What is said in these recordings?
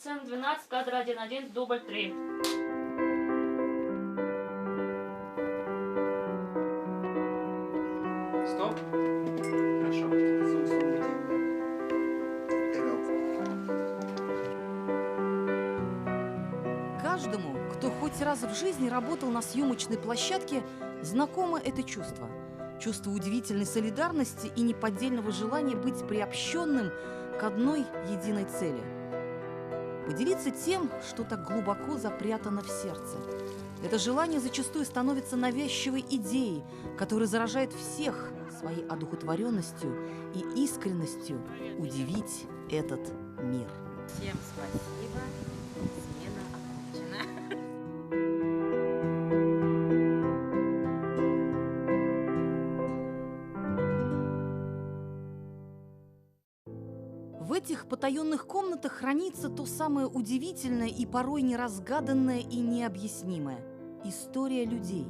Сцена 12, кадр 1-1, дубль 3. Стоп. Хорошо. Каждому, кто хоть раз в жизни работал на съемочной площадке, знакомо это чувство. Чувство удивительной солидарности и неподдельного желания быть приобщенным к одной единой цели. Поделиться тем, что так глубоко запрятано в сердце. Это желание зачастую становится навязчивой идеей, которая заражает всех своей одухотворенностью и искренностью удивить этот мир. Всем спасибо. Смена окончена. В этих потаенных комнатах хранится то самое удивительное и порой неразгаданное и необъяснимое – история людей,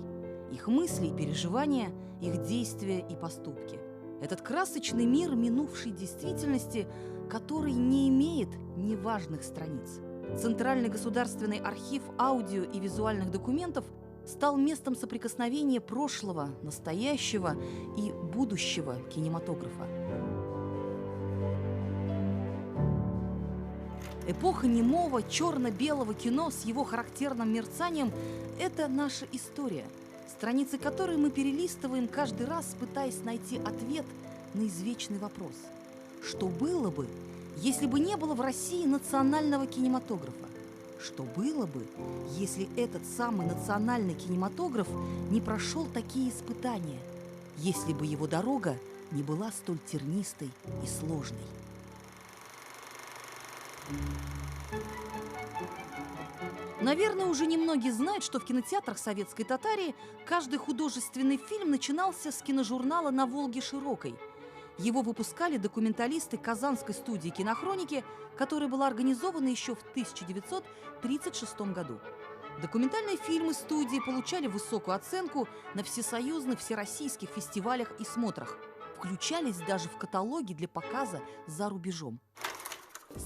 их мысли и переживания, их действия и поступки. Этот красочный мир минувшей действительности, который не имеет неважных страниц. Центральный государственный архив аудио и визуальных документов стал местом соприкосновения прошлого, настоящего и будущего кинематографа. Эпоха немого черно-белого кино с его характерным мерцанием – это наша история, страницы которой мы перелистываем каждый раз, пытаясь найти ответ на извечный вопрос. Что было бы, если бы не было в России национального кинематографа? Что было бы, если этот самый национальный кинематограф не прошел такие испытания? Если бы его дорога не была столь тернистой и сложной? Наверное, уже немногие знают, что в кинотеатрах Советской Татарии каждый художественный фильм начинался с киножурнала «На Волге широкой». Его выпускали документалисты Казанской студии кинохроники, которая была организована еще в 1936 году. Документальные фильмы студии получали высокую оценку на всесоюзных, всероссийских фестивалях и смотрах. Включались даже в каталоги для показа за рубежом.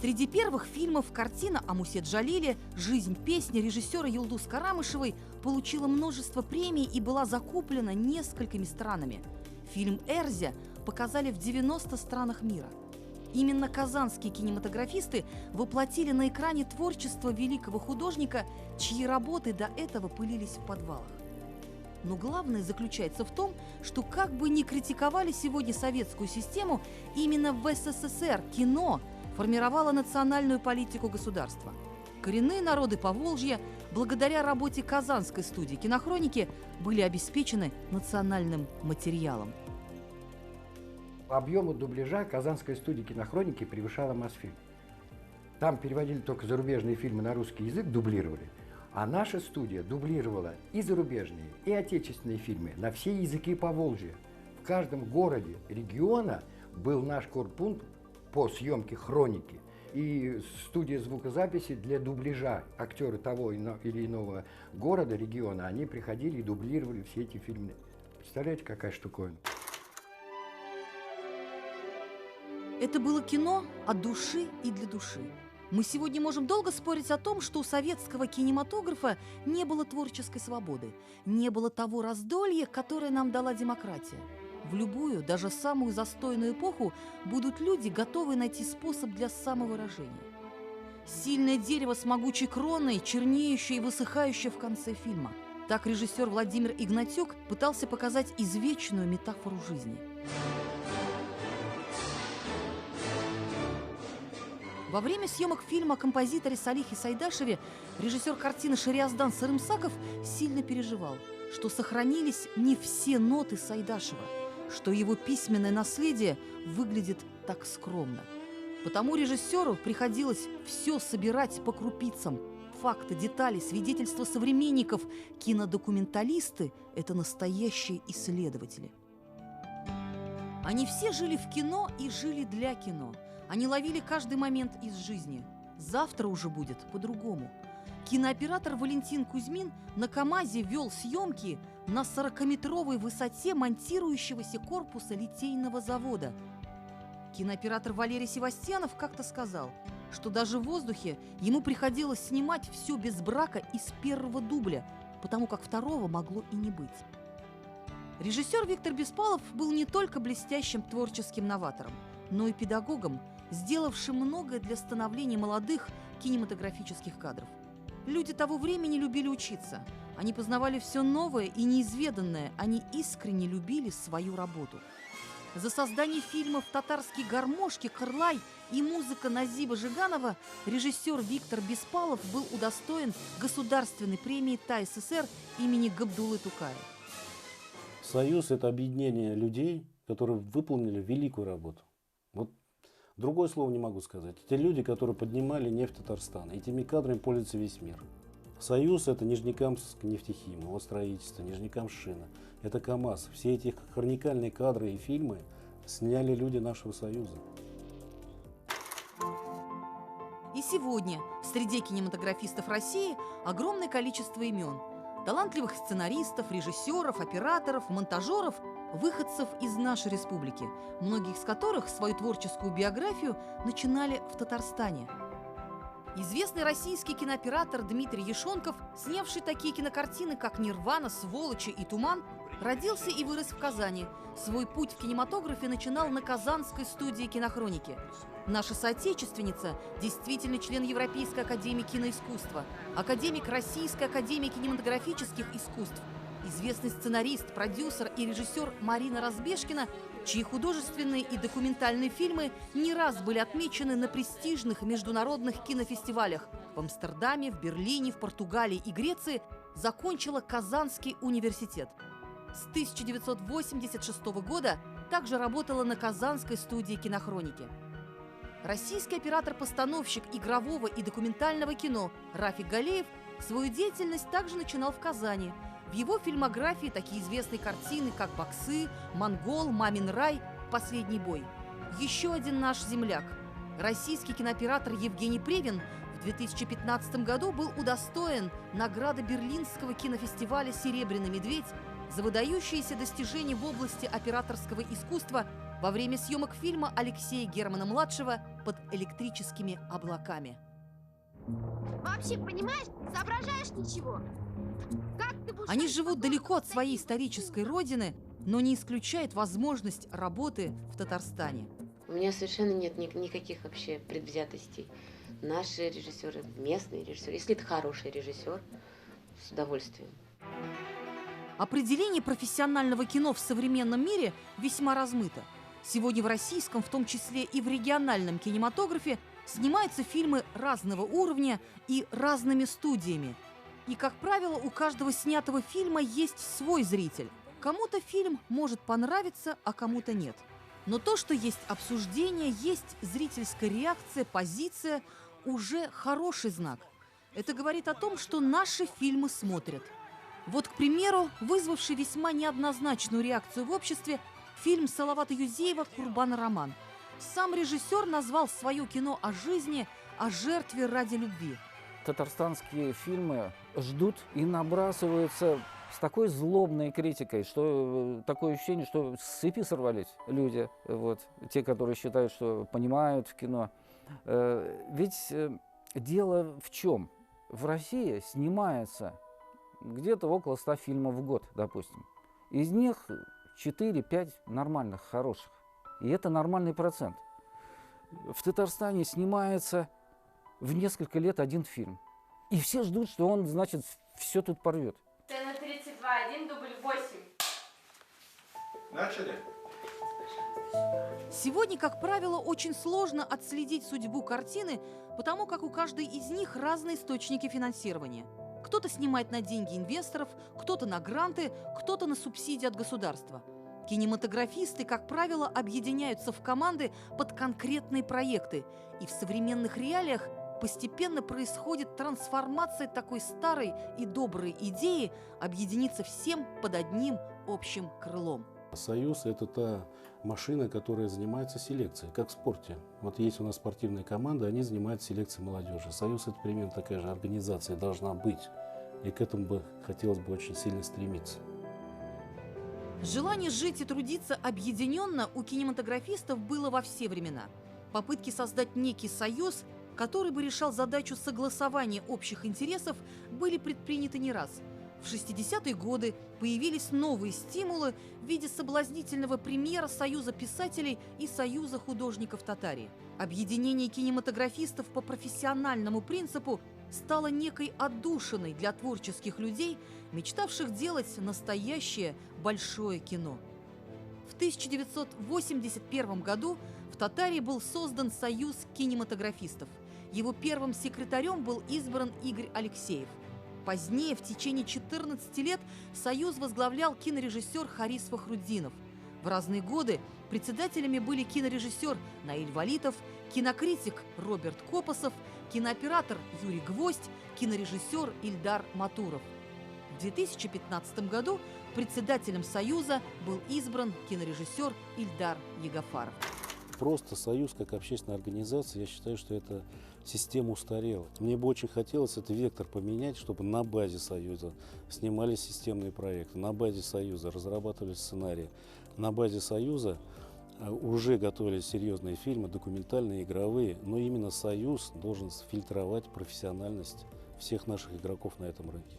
Среди первых фильмов картина о Мусе Джалиле «Жизнь песни» режиссера Юлдуз Карамышевой получила множество премий и была закуплена несколькими странами. Фильм «Эрзя» показали в 90 странах мира. Именно казанские кинематографисты воплотили на экране творчество великого художника, чьи работы до этого пылились в подвалах. Но главное заключается в том, что как бы ни критиковали сегодня советскую систему, именно в СССР кино формировало национальную политику государства. Коренные народы Поволжья, благодаря работе Казанской студии кинохроники, были обеспечены национальным материалом. По объему дубляжа Казанская студия кинохроники превышала Мосфильм. Там переводили только зарубежные фильмы на русский язык, дублировали. А наша студия дублировала и зарубежные, и отечественные фильмы на все языки Поволжья. В каждом городе региона был наш корпункт по съемке хроники и студия звукозаписи для дубляжа. Актеры того или иного города, региона, они приходили и дублировали все эти фильмы. Представляете, какая штуковина? Это было кино от души и для души. Мы сегодня можем долго спорить о том, что у советского кинематографа не было творческой свободы, не было того раздолья, которое нам дала демократия. В любую, даже самую застойную эпоху будут люди, готовые найти способ для самовыражения. Сильное дерево с могучей кроной, чернеющее и высыхающее в конце фильма. Так режиссер Владимир Игнатюк пытался показать извечную метафору жизни. Во время съемок фильма о композиторе Салихе Сайдашеве режиссер картины Шариаздан Сарымсаков сильно переживал, что сохранились не все ноты Сайдашева, что его письменное наследие выглядит так скромно. Потому режиссеру приходилось все собирать по крупицам. Факты, детали, свидетельства современников. Кинодокументалисты – это настоящие исследователи. Они все жили в кино и жили для кино. Они ловили каждый момент из жизни. Завтра уже будет по-другому. Кинооператор Валентин Кузьмин на КамАЗе вел съемки на 40-метровой высоте монтирующегося корпуса литейного завода. Кинооператор Валерий Севастьянов как-то сказал: что даже в воздухе ему приходилось снимать все без брака и с первого дубля, потому как второго могло и не быть. Режиссер Виктор Беспалов был не только блестящим творческим новатором, но и педагогом, сделавшим многое для становления молодых кинематографических кадров. Люди того времени любили учиться. Они познавали все новое и неизведанное. Они искренне любили свою работу. За создание фильмов «Татарские гармошки», «Кырлай» и музыка Назиба Жиганова режиссер Виктор Беспалов был удостоен Государственной премии ТАССР имени Габдуллы Тукая. Союз – это объединение людей, которые выполнили великую работу. Вот другое слово не могу сказать. Это люди, которые поднимали нефть Татарстана. Этими кадрами пользуется весь мир. Союз – это Нижнекамск нефтехим, его строительство, Нижнекамшина. Это КАМАЗ. Все эти хроникальные кадры и фильмы сняли люди нашего Союза. И сегодня в среде кинематографистов России огромное количество имен. Талантливых сценаристов, режиссеров, операторов, монтажеров, выходцев из нашей республики, многие из которых свою творческую биографию начинали в Татарстане. Известный российский кинооператор Дмитрий Ешонков, снявший такие кинокартины, как «Нирвана», «Сволочи» и «Туман», родился и вырос в Казани. Свой путь в кинематографе начинал на Казанской студии кинохроники. Наша соотечественница – действительно член Европейской академии киноискусства, академик Российской академии кинематографических искусств, известный сценарист, продюсер и режиссер Марина Разбежкина, чьи художественные и документальные фильмы не раз были отмечены на престижных международных кинофестивалях в Амстердаме, в Берлине, в Португалии и Греции, закончила Казанский университет. С 1986 года также работала на Казанской студии кинохроники. Российский оператор-постановщик игрового и документального кино Рафик Галеев свою деятельность также начинал в Казани. В его фильмографии такие известные картины, как «Боксы», «Монгол», «Мамин рай», «Последний бой». Еще один наш земляк. Российский кинооператор Евгений Превин в 2015 году был удостоен награды Берлинского кинофестиваля «Серебряный медведь» за выдающиеся достижения в области операторского искусства во время съемок фильма Алексея Германа-младшего «Под электрическими облаками». Вообще, понимаешь, соображаешь ничего. Как ты будешь... Они живут далеко от своей исторической родины, но не исключают возможность работы в Татарстане. У меня совершенно нет никаких вообще предвзятостей. Наши режиссеры, местные режиссеры, если это хороший режиссер, с удовольствием. Определение профессионального кино в современном мире весьма размыто. Сегодня в российском, в том числе и в региональном кинематографе, снимаются фильмы разного уровня и разными студиями. И, как правило, у каждого снятого фильма есть свой зритель. Кому-то фильм может понравиться, а кому-то нет. Но то, что есть обсуждение, есть зрительская реакция, позиция, уже хороший знак. Это говорит о том, что наши фильмы смотрят. Вот, к примеру, вызвавший весьма неоднозначную реакцию в обществе фильм Салавата Юзеева «Курбан-роман». Сам режиссер назвал свое кино о жизни, о жертве ради любви. Татарстанские фильмы ждут и набрасываются с такой злобной критикой, что такое ощущение, что с цепи сорвались люди, вот, те, которые считают, что понимают в кино. Ведь дело в чем? В России снимается где-то около 100 фильмов в год, допустим. Из них 4-5 нормальных, хороших. И это нормальный процент. В Татарстане снимается в несколько лет один фильм. И все ждут, что он, значит, все тут порвет. Сцена 32, дубль 8. Начали? Сегодня, как правило, очень сложно отследить судьбу картины, потому как у каждой из них разные источники финансирования. Кто-то снимает на деньги инвесторов, кто-то на гранты, кто-то на субсидии от государства. Кинематографисты, как правило, объединяются в команды под конкретные проекты. И в современных реалиях постепенно происходит трансформация такой старой и доброй идеи объединиться всем под одним общим крылом. Союз – это та машина, которая занимается селекцией, как в спорте. Вот есть у нас спортивная команда, они занимаются селекцией молодежи. Союз – это примерно такая же организация должна быть. И к этому бы хотелось бы очень сильно стремиться. Желание жить и трудиться объединенно у кинематографистов было во все времена. Попытки создать некий союз который бы решал задачу согласования общих интересов, были предприняты не раз. В 60-е годы появились новые стимулы в виде соблазнительного примера Союза писателей и Союза художников Татарии. Объединение кинематографистов по профессиональному принципу стало некой отдушиной для творческих людей, мечтавших делать настоящее большое кино. В 1981 году в Татарии был создан Союз кинематографистов. Его первым секретарем был избран Игорь Алексеев. Позднее, в течение 14 лет, Союз возглавлял кинорежиссер Харис Фахруддинов. В разные годы председателями были кинорежиссер Наиль Валитов, кинокритик Роберт Копосов, кинооператор Юрий Гвоздь, кинорежиссер Ильдар Матуров. В 2015 году председателем Союза был избран кинорежиссер Ильдар Ягафаров. Просто Союз как общественная организация, я считаю, что эта система устарела. Мне бы очень хотелось этот вектор поменять, чтобы на базе Союза снимались системные проекты, на базе Союза разрабатывались сценарии, на базе Союза уже готовились серьезные фильмы, документальные, игровые, но именно Союз должен фильтровать профессиональность всех наших игроков на этом рынке.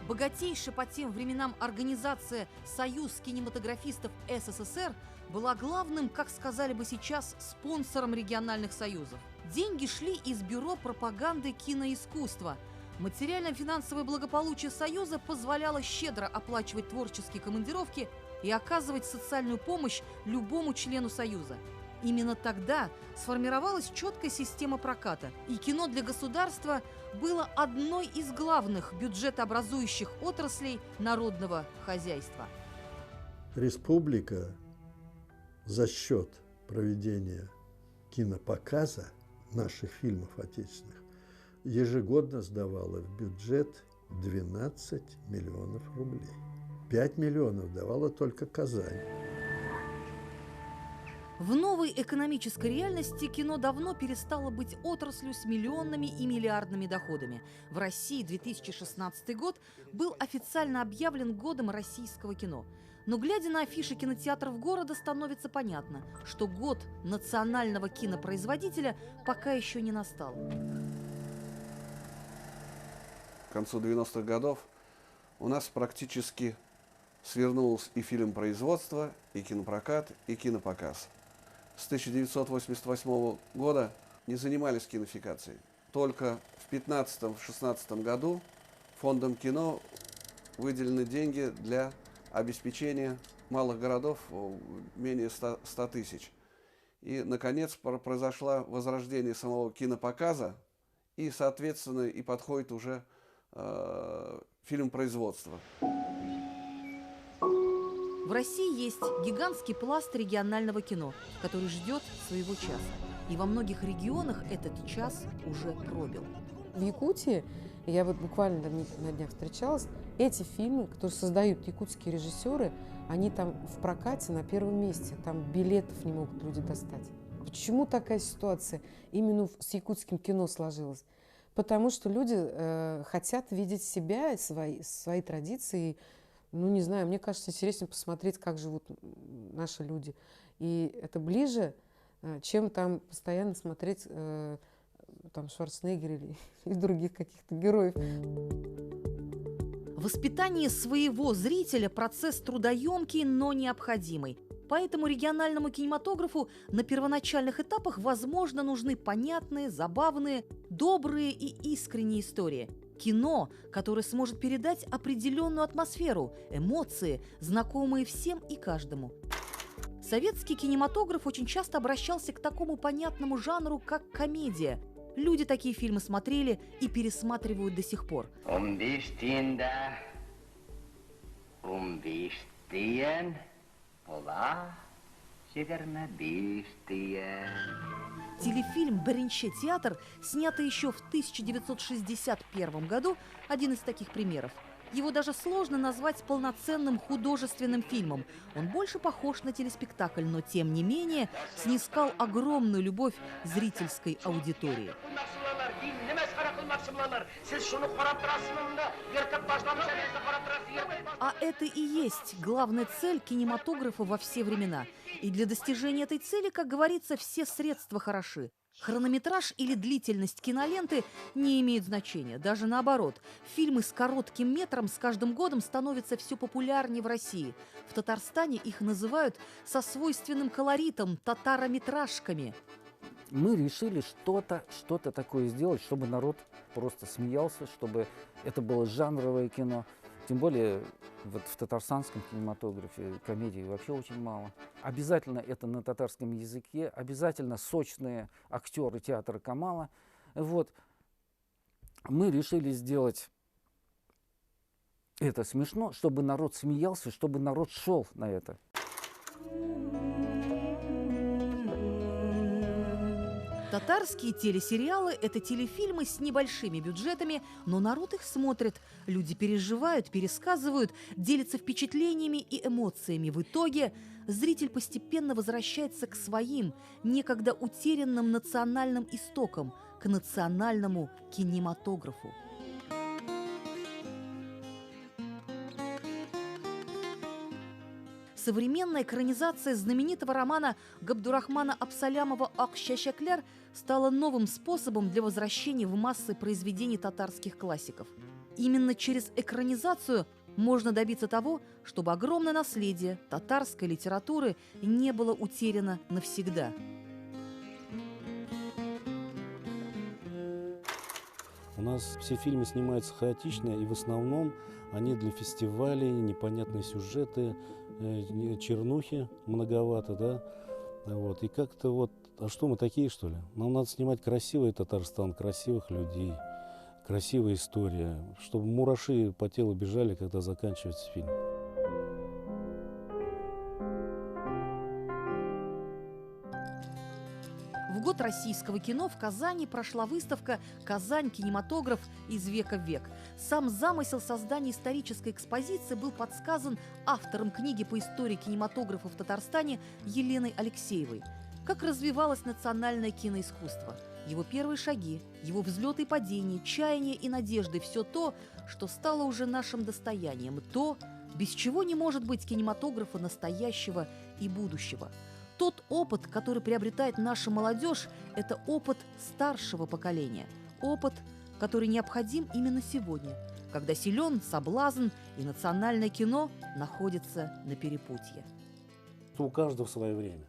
Богатейшая по тем временам организация «Союз кинематографистов СССР» была главным, как сказали бы сейчас, спонсором региональных союзов. Деньги шли из Бюро пропаганды киноискусства. Материально-финансовое благополучие Союза позволяло щедро оплачивать творческие командировки и оказывать социальную помощь любому члену Союза. Именно тогда сформировалась четкая система проката, и кино для государства было одной из главных бюджетообразующих отраслей народного хозяйства. Республика за счет проведения кинопоказа наших фильмов отечественных ежегодно сдавала в бюджет 12 миллионов рублей. 5 миллионов давала только Казань. В новой экономической реальности кино давно перестало быть отраслью с миллионными и миллиардными доходами. В России 2016 год был официально объявлен годом российского кино. Но, глядя на афиши кинотеатров города, становится понятно, что год национального кинопроизводителя пока еще не настал. К концу 90-х годов у нас практически свернулось и фильмпроизводство, и кинопрокат, и кинопоказ. С 1988 года не занимались кинофикацией. Только в 2015-2016 году фондом кино выделены деньги для обеспечения малых городов менее 100 тысяч. И, наконец, произошло возрождение самого кинопоказа, и, соответственно, и подходит уже фильмпроизводство. В России есть гигантский пласт регионального кино, который ждет своего часа. И во многих регионах этот час уже пробил. В Якутии, я вот буквально на днях встречалась, эти фильмы, которые создают якутские режиссеры, они там в прокате на первом месте, там билетов не могут люди достать. Почему такая ситуация именно с якутским кино сложилась? Потому что люди хотят видеть себя, свои традиции. Ну, не знаю, мне кажется, интереснее посмотреть, как живут наши люди. И это ближе, чем там постоянно смотреть там Шварценеггера или других каких-то героев. Воспитание своего зрителя – процесс трудоемкий, но необходимый. Поэтому региональному кинематографу на первоначальных этапах, возможно, нужны понятные, забавные, добрые и искренние истории. Кино, которое сможет передать определенную атмосферу, эмоции, знакомые всем и каждому. Советский кинематограф очень часто обращался к такому понятному жанру, как комедия. Люди такие фильмы смотрели и пересматривают до сих пор. Телефильм «Беренче театр», снятый еще в 1961 году, один из таких примеров. Его даже сложно назвать полноценным художественным фильмом. Он больше похож на телеспектакль, но тем не менее снискал огромную любовь зрительской аудитории. А это и есть главная цель кинематографа во все времена. И для достижения этой цели, как говорится, все средства хороши. Хронометраж или длительность киноленты не имеет значения. Даже наоборот. Фильмы с коротким метром с каждым годом становятся все популярнее в России. В Татарстане их называют со свойственным колоритом – татарометражками. Мы решили что-то такое сделать, чтобы народ просто смеялся, чтобы это было жанровое кино. Тем более вот в татарстанском кинематографе комедий вообще очень мало. Обязательно это на татарском языке, обязательно сочные актеры театра Камала. Вот. Мы решили сделать это смешно, чтобы народ смеялся, чтобы народ шел на это. Татарские телесериалы – это телефильмы с небольшими бюджетами, но народ их смотрит. Люди переживают, пересказывают, делятся впечатлениями и эмоциями. В итоге зритель постепенно возвращается к своим, некогда утерянным национальным истокам, к национальному кинематографу. Современная экранизация знаменитого романа Габдурахмана Абсалямова «Ак-Шашакляр» стала новым способом для возвращения в массы произведений татарских классиков. Именно через экранизацию можно добиться того, чтобы огромное наследие татарской литературы не было утеряно навсегда. У нас все фильмы снимаются хаотично, и в основном они для фестивалей, непонятные сюжеты, чернухи многовато, да, вот, и как-то вот, а что мы такие, что ли? Нам надо снимать красивый Татарстан, красивых людей, красивая история, чтобы мураши по телу бежали, когда заканчивается фильм. В год российского кино в Казани прошла выставка «Казань. Кинематограф из века в век». Сам замысел создания исторической экспозиции был подсказан автором книги по истории кинематографа в Татарстане Еленой Алексеевой. Как развивалось национальное киноискусство, его первые шаги, его взлеты и падения, чаяния и надежды – все то, что стало уже нашим достоянием, то, без чего не может быть кинематографа настоящего и будущего. Тот опыт, который приобретает наша молодежь, это опыт старшего поколения. Опыт, который необходим именно сегодня, когда силен соблазн и национальное кино находится на перепутье. У каждого свое время.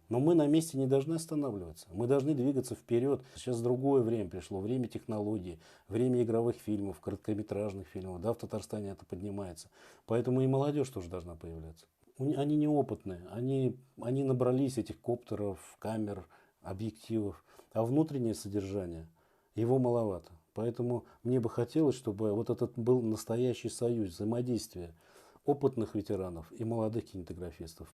Но мы на месте не должны останавливаться. Мы должны двигаться вперед. Сейчас другое время пришло. Время технологий, время игровых фильмов, короткометражных фильмов. Да, в Татарстане это поднимается. Поэтому и молодежь тоже должна появляться. Они неопытные, они набрались этих коптеров, камер, объективов, а внутреннее содержание, его маловато. Поэтому мне бы хотелось, чтобы вот этот был настоящий союз, взаимодействие опытных ветеранов и молодых кинематографистов.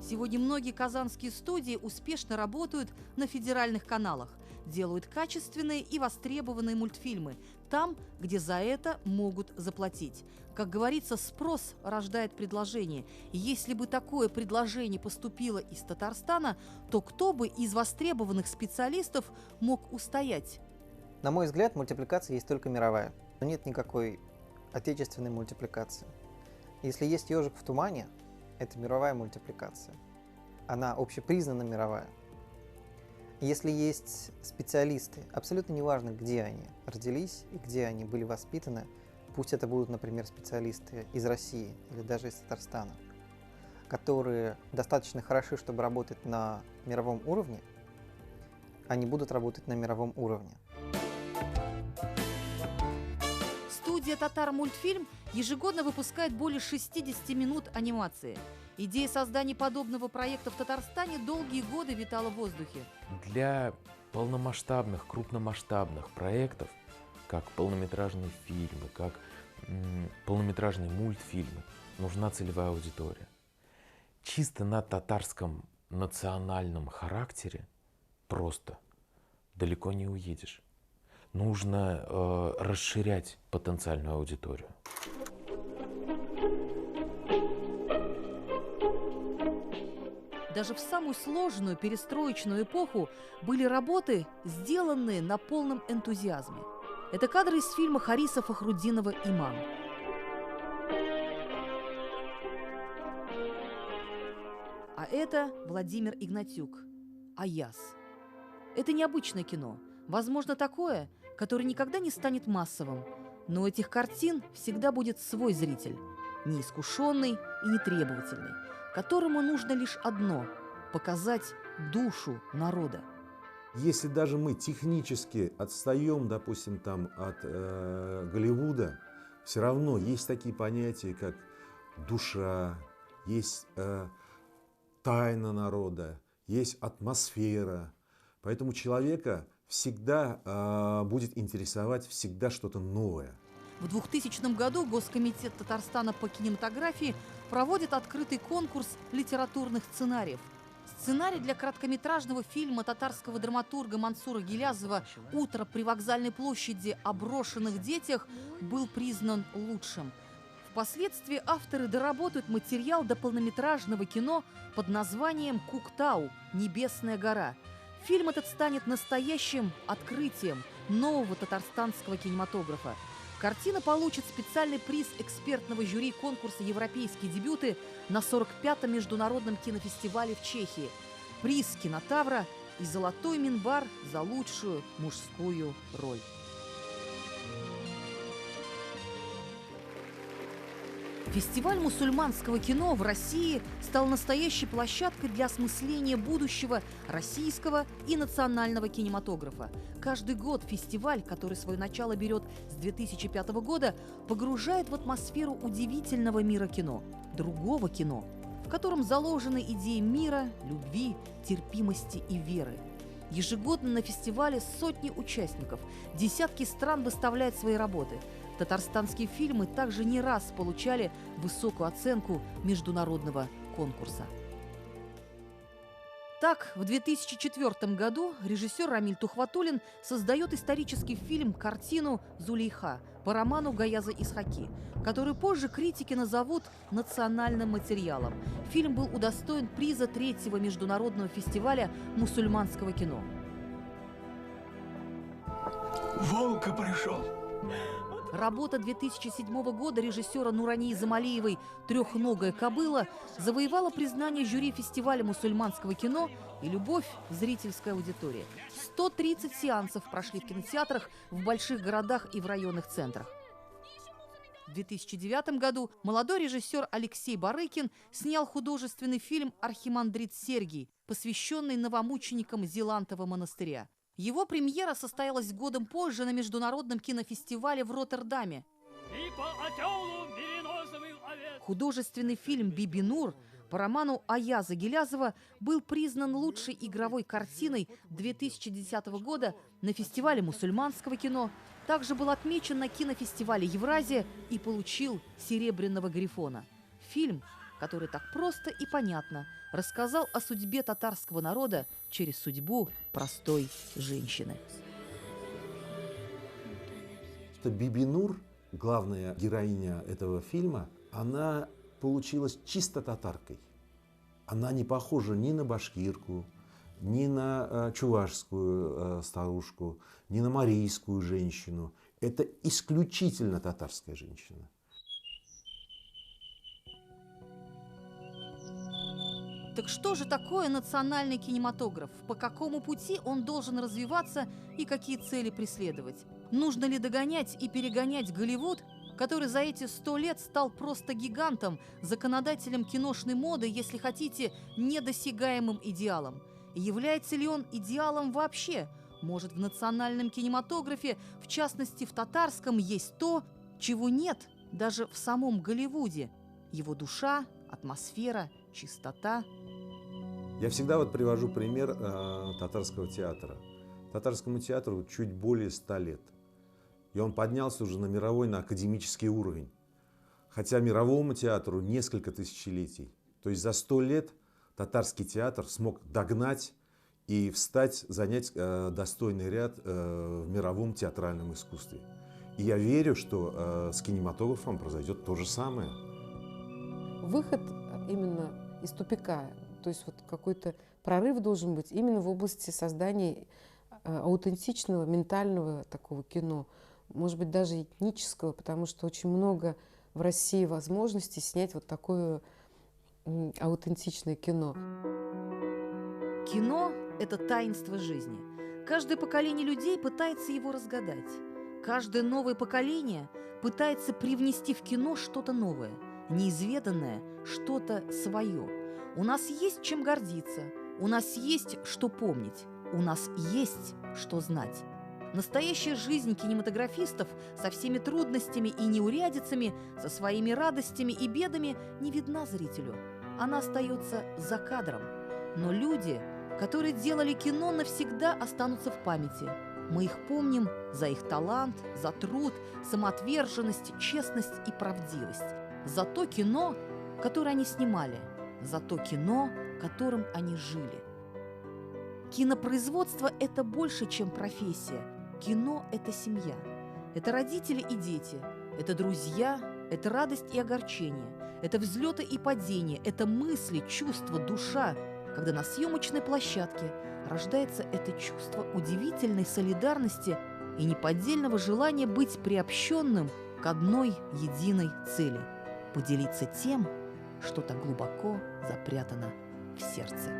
Сегодня многие казанские студии успешно работают на федеральных каналах, делают качественные и востребованные мультфильмы там, где за это могут заплатить. Как говорится, спрос рождает предложение. И если бы такое предложение поступило из Татарстана, то кто бы из востребованных специалистов мог устоять? На мой взгляд, мультипликация есть только мировая. Но нет никакой отечественной мультипликации. Если есть «Ежик в тумане», это мировая мультипликация. Она общепризнанно мировая. Если есть специалисты, абсолютно неважно, где они родились и где они были воспитаны, пусть это будут, например, специалисты из России или даже из Татарстана, которые достаточно хороши, чтобы работать на мировом уровне, они будут работать на мировом уровне. Студия «Татар-мультфильм» ежегодно выпускает более 60 минут анимации. Идея создания подобного проекта в Татарстане долгие годы витала в воздухе. Для полномасштабных, крупномасштабных проектов, как полнометражные фильмы, как полнометражные мультфильмы, нужна целевая аудитория. Чисто на татарском национальном характере просто далеко не уедешь. Нужно расширять потенциальную аудиторию. Даже в самую сложную перестроечную эпоху были работы, сделанные на полном энтузиазме. Это кадры из фильма Хариса Фахруддинова «Имам». А это Владимир Игнатюк «Аяз». Это необычное кино. Возможно, такое, которое никогда не станет массовым. Но у этих картин всегда будет свой зритель, неискушенный и нетребовательный, которому нужно лишь одно – показать душу народа. Если даже мы технически отстаем, допустим, там, от Голливуда, все равно есть такие понятия, как душа, есть тайна народа, есть атмосфера. Поэтому человека всегда будет интересовать всегда что-то новое. В 2000 году Госкомитет Татарстана по кинематографии проводит открытый конкурс литературных сценариев. Сценарий для короткометражного фильма татарского драматурга Мансура Гилязова «Утро при вокзальной площади о брошенных детях» был признан лучшим. Впоследствии авторы доработают материал до полнометражного кино под названием «Куктау. Небесная гора». Фильм этот станет настоящим открытием нового татарстанского кинематографа. Картина получит специальный приз экспертного жюри конкурса «Европейские дебюты» на 45-м международном кинофестивале в Чехии, приз «Кинотавра» и золотой минбар за лучшую мужскую роль. Фестиваль мусульманского кино в России стал настоящей площадкой для осмысления будущего российского и национального кинематографа. Каждый год фестиваль, который свое начало берет с 2005 года, погружает в атмосферу удивительного мира кино, другого кино, в котором заложены идеи мира, любви, терпимости и веры. Ежегодно на фестивале сотни участников, десятки стран выставляют свои работы. Татарстанские фильмы также не раз получали высокую оценку международного конкурса. Так, в 2004 году режиссер Рамиль Тухватуллин создает исторический фильм-картину «Зулейха» по роману Гаяза Исхаки, который позже критики назовут национальным материалом. Фильм был удостоен приза 3-го международного фестиваля мусульманского кино. Волка пришел. Работа 2007 года режиссера Нурании Замалиевой «Трехногая кобыла» завоевала признание жюри фестиваля мусульманского кино и любовь зрительской аудитории. 130 сеансов прошли в кинотеатрах в больших городах и в районных центрах. В 2009 году молодой режиссер Алексей Барыкин снял художественный фильм «Архимандрит Сергий», посвященный новомученикам Зелантова монастыря. Его премьера состоялась годом позже на международном кинофестивале в Роттердаме. Художественный фильм «Бибинур» по роману Аяза Гилязова был признан лучшей игровой картиной 2010 года на фестивале мусульманского кино, также был отмечен на кинофестивале «Евразия» и получил «Серебряного грифона». Фильм, который так просто и понятно рассказал о судьбе татарского народа через судьбу простой женщины. Бибинур, главная героиня этого фильма, она получилась чисто татаркой. Она не похожа ни на башкирку, ни на чувашскую старушку, ни на марийскую женщину. Это исключительно татарская женщина. Так что же такое национальный кинематограф? По какому пути он должен развиваться и какие цели преследовать? Нужно ли догонять и перегонять Голливуд, который за эти 100 лет стал просто гигантом, законодателем киношной моды, если хотите, недосягаемым идеалом? И является ли он идеалом вообще? Может, в национальном кинематографе, в частности в татарском, есть то, чего нет даже в самом Голливуде? Его душа, атмосфера, чистота. Я всегда привожу пример татарского театра. Татарскому театру чуть более 100 лет. И он поднялся уже на мировой, на академический уровень. Хотя мировому театру несколько тысячелетий. То есть за 100 лет татарский театр смог догнать и встать, занять достойный ряд в мировом театральном искусстве. И я верю, что с кинематографом произойдет то же самое. Выход именно из тупика, то есть какой-то прорыв должен быть именно в области создания аутентичного, ментального такого кино, может быть, даже этнического, потому что очень много в России возможностей снять такое аутентичное кино. Кино – это таинство жизни. Каждое поколение людей пытается его разгадать. Каждое новое поколение пытается привнести в кино что-то новое, неизведанное, что-то свое. У нас есть чем гордиться, у нас есть что помнить, у нас есть что знать. Настоящая жизнь кинематографистов со всеми трудностями и неурядицами, со своими радостями и бедами не видна зрителю. Она остается за кадром. Но люди, которые делали кино, навсегда останутся в памяти. Мы их помним за их талант, за труд, самоотверженность, честность и правдивость. За то кино, которое они снимали, за то кино, которым они жили. Кинопроизводство – это больше, чем профессия. Кино – это семья. Это родители и дети. Это друзья, это радость и огорчение. Это взлеты и падения. Это мысли, чувства, душа. Когда на съемочной площадке рождается это чувство удивительной солидарности и неподдельного желания быть приобщенным к одной единой цели – поделиться тем, что так глубоко запрятано в сердце.